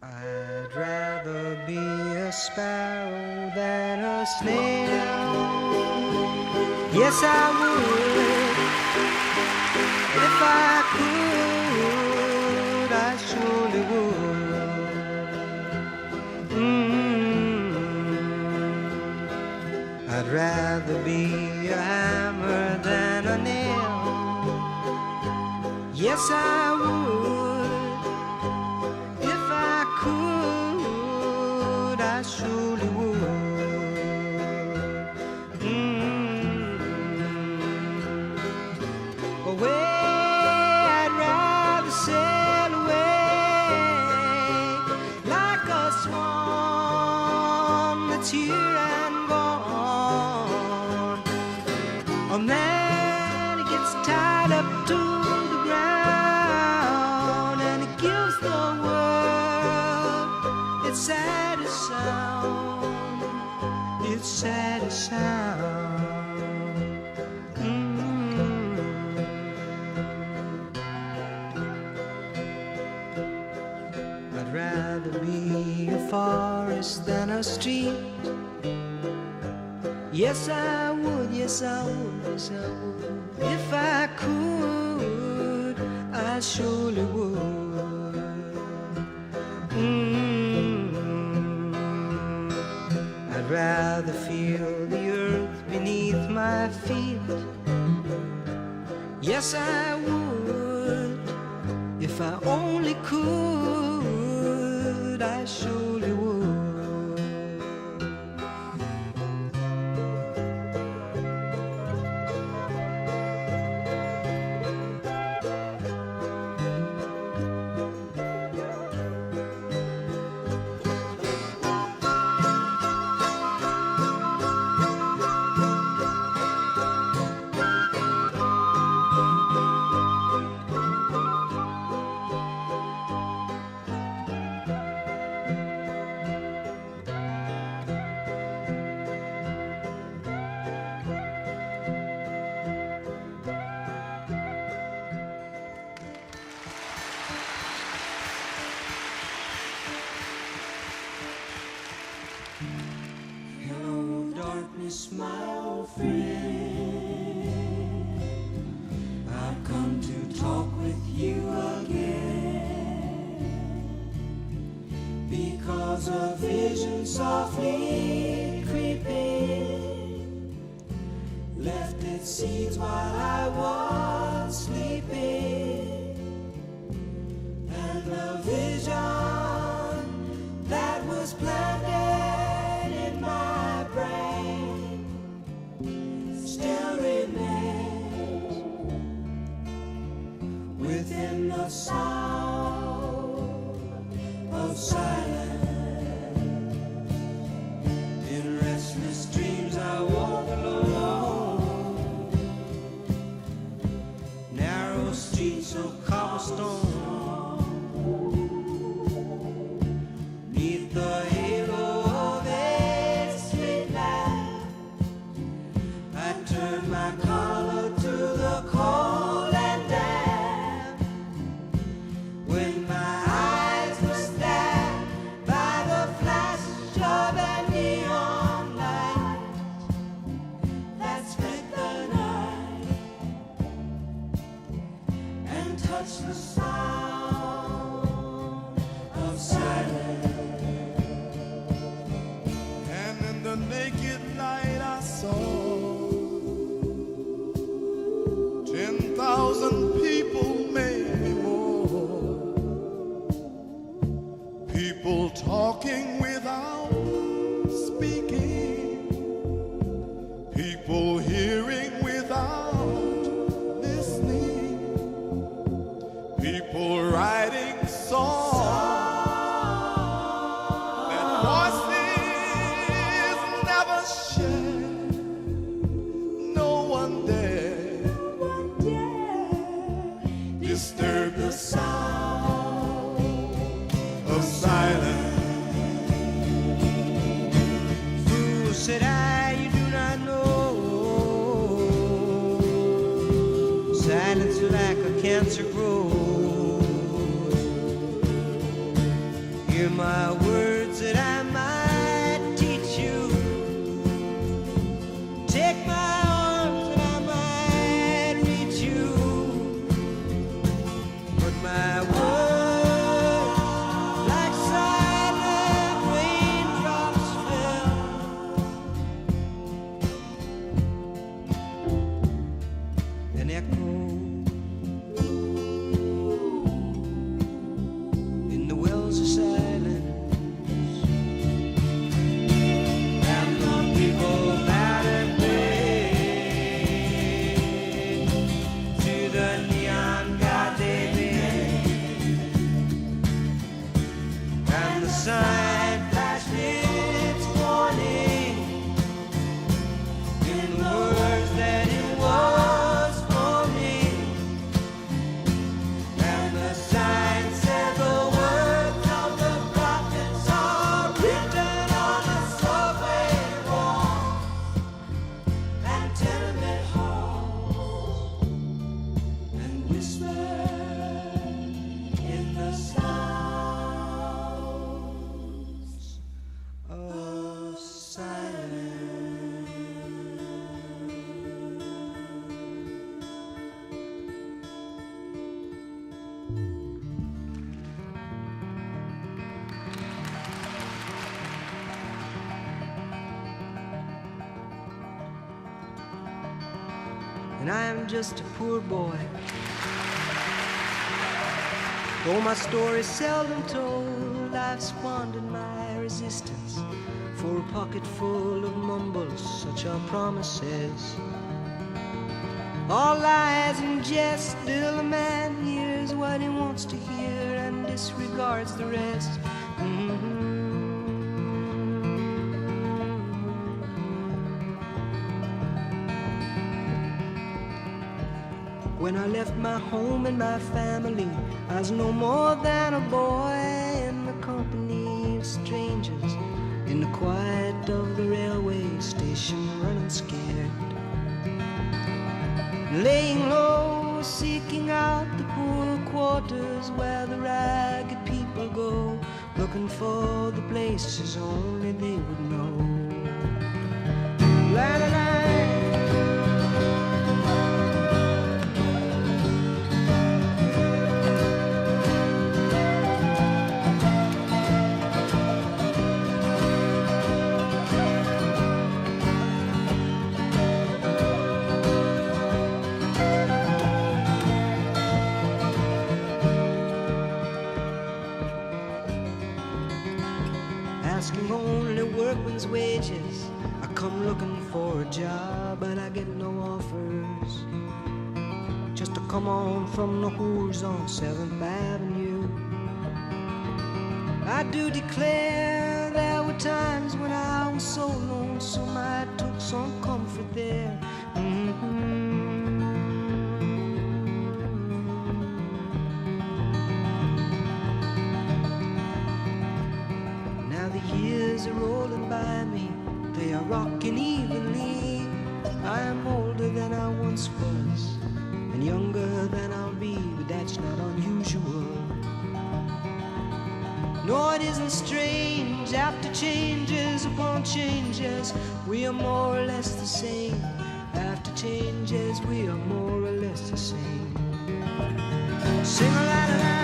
I'd rather be a sparrow than a snail. Yes, I would. If I could, I surely would. I'd rather be a hammer than a nail. Yes, I would. If I could, I surely would. Away, I'd rather sail away like a swan that's here and gone. A man gets tied up to the ground and he gives the world its saddest sound, its saddest sound. I'd rather be a forest than a street. Yes, I would, yes, I would, yes, I would. If I could, I surely would. I'd rather feel the earth beneath my feet. Yes, I would. If I only could, I surely would. My old friend, I've come to talk with you again, because a vision softly creeping left its seeds while I was sleeping, and the vision that was planted in my brain still remains within the sound of silence. In restless dreams I walk alone, narrow streets of cobblestone, neath the halo of a street lamp. I turn my collar to the cold and damp. When my eyes were stabbed by the flash of a neon light that split the night and touched the sound of silence. And in the naked light I saw 10,000 people, maybe more. People talking without speaking. People hearing without listening. People writing songs that voices never share. No one dare disturb the sound of silence. Fool, said I, you do not know. Silence like a cancer grows. Hear my words that I might teach you. Take my arms and I might reach you. But my words, like silent raindrops, fell and echoed in the wells of silence. And the people bowed and prayed to the neon god they made. And the sign flashed its warning in the words that it was for me. And the sign said the words of the prophets are written on the subway walls and tenement halls and whispered in the sounds of silence. And I am just a poor boy, though my story's seldom told. I've squandered my resistance for a pocket full of mumbles, such are promises. All lies and jest, still a man hears what he wants to hear and disregards the rest. When I left my home and my family, I was no more than a boy in the company of strangers, in the quiet of the railway station, running scared, laying low, seeking out the poor quarters where the ragged people go, looking for the places only they would know. La-la-la. Asking only workman's wages. I come looking for a job, but I get no offers. Just to come on from the whores on 7th Avenue. I do declare there were times when I was so lonesome I took some comfort there. Now the years are rolling by me, they are rocking evenly. I am older than I once was, and younger than I'll be, but that's not unusual. No, it isn't strange, after changes upon changes, we are more or less the same. After changes, we are more or less the same. Sing a la la la.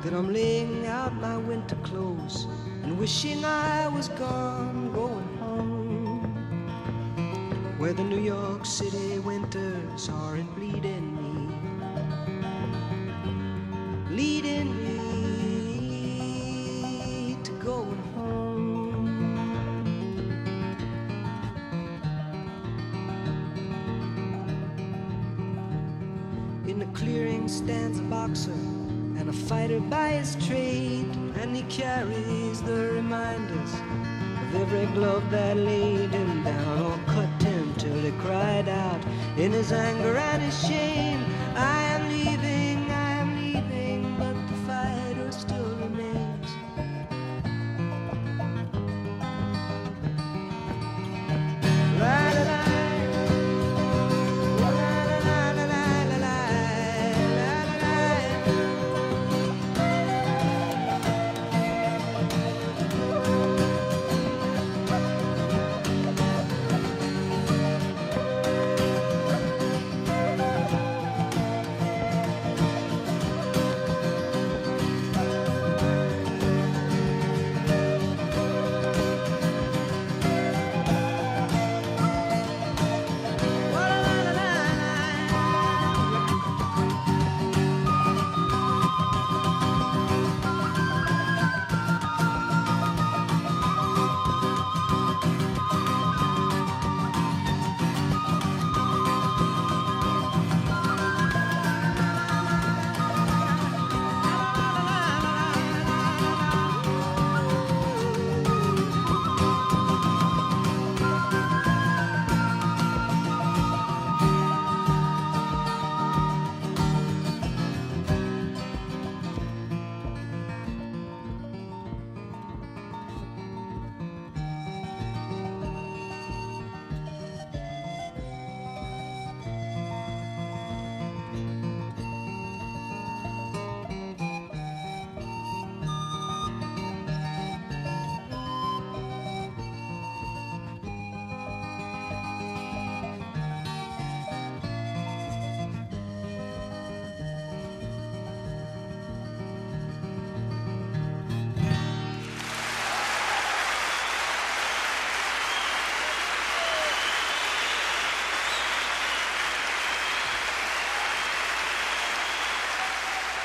That I'm laying out my winter clothes and wishing I was gone, going home, where the New York City winters aren't bleeding me, leading me to going home. In the clearing stands a boxer and a fighter by his trade, and he carries the reminders of every glove that laid him down or cut him till he cried out in his anger and his shame, I am leaving, but the fighter still remains.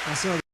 I saw